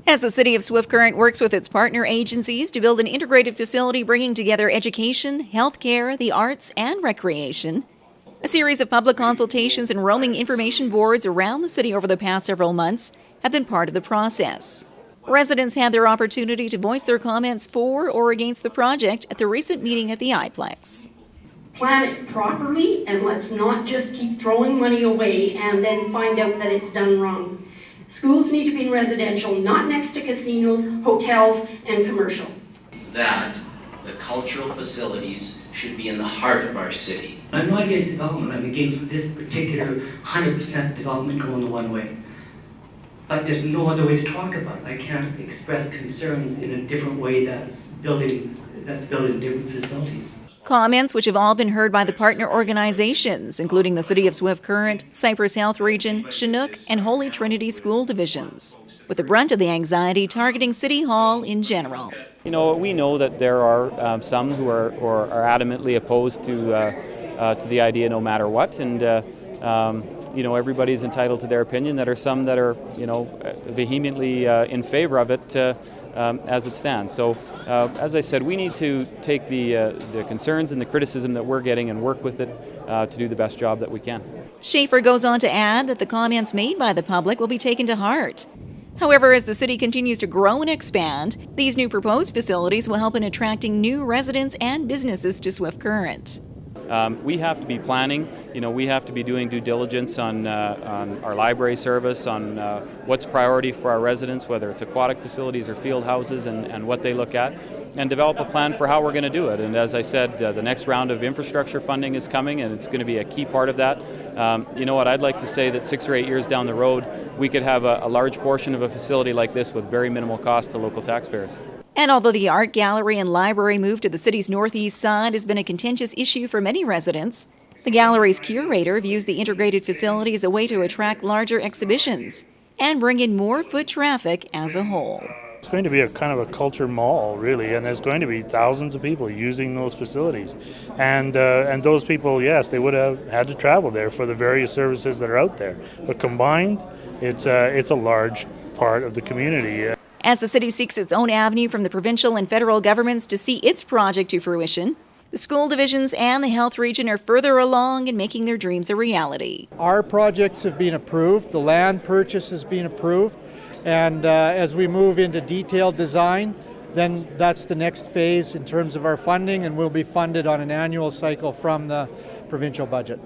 As the City of Swift Current works with its partner agencies to build an integrated facility bringing together education, healthcare, the arts, and recreation, a series of public consultations and roaming information boards around the city over the past several months have been part of the process. Residents had their opportunity to voice their comments for or against the project at the recent meeting at the iPlex. Plan it properly, and let's not just keep throwing money away and then find out that it's done wrong. Schools need to be in residential, not next to casinos, hotels, and commercial. That the cultural facilities should be in the heart of our city. I'm not against development, I'm against this particular 100% development going the one way. But there's no other way to talk about it. I can't express concerns in a different way that's building different facilities. Comments which have all been heard by the partner organizations, including the City of Swift Current, Cypress Health Region, Chinook, and Holy Trinity School Divisions, with the brunt of the anxiety targeting City Hall in general. You know, we know that there are some who are adamantly opposed to the idea no matter what, and you know, everybody's entitled to their opinion. There are some that are, you know, vehemently in favor of it as it stands. So, as I said, we need to take the concerns and the criticism that we're getting and work with it to do the best job that we can. Schaefer goes on to add that the comments made by the public will be taken to heart. However, as the city continues to grow and expand, these new proposed facilities will help in attracting new residents and businesses to Swift Current. We have to be planning, you know, we have to be doing due diligence on our library service, on what's priority for our residents, whether it's aquatic facilities or field houses, and what they look at, and develop a plan for how we're going to do it. And as I said, the next round of infrastructure funding is coming, and it's going to be a key part of that. You know what, I'd like to say that 6 or 8 years down the road, we could have a large portion of a facility like this with very minimal cost to local taxpayers. And although the art gallery and library move to the city's northeast side has been a contentious issue for many residents, the gallery's curator views the integrated facility as a way to attract larger exhibitions and bring in more foot traffic as a whole. It's going to be a kind of a culture mall, really, and there's going to be thousands of people using those facilities. And those people, yes, they would have had to travel there for the various services that are out there. But combined, it's a large part of the community. As the city seeks its own avenue from the provincial and federal governments to see its project to fruition, the school divisions and the health region are further along in making their dreams a reality. Our projects have been approved, the land purchase has been approved, and as we move into detailed design, then that's the next phase in terms of our funding, and we'll be funded on an annual cycle from the provincial budget.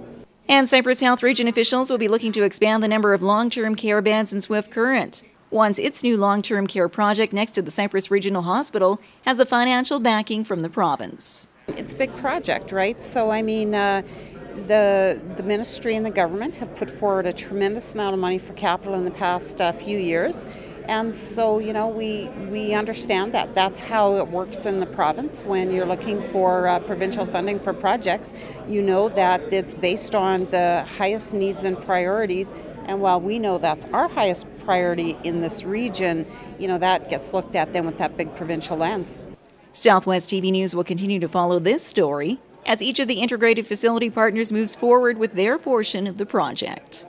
And Cypress Health Region officials will be looking to expand the number of long-term care beds in Swift Current, once its new long-term care project next to the Cypress Regional Hospital has the financial backing from the province. It's a big project, right? So, I mean, the ministry and the government have put forward a tremendous amount of money for capital in the past few years. And so, you know, we understand that. That's how it works in the province. When you're looking for provincial funding for projects, you know that it's based on the highest needs and priorities. And while we know that's our highest priority in this region, you know, that gets looked at then with that big provincial lens. Southwest TV News will continue to follow this story as each of the integrated facility partners moves forward with their portion of the project.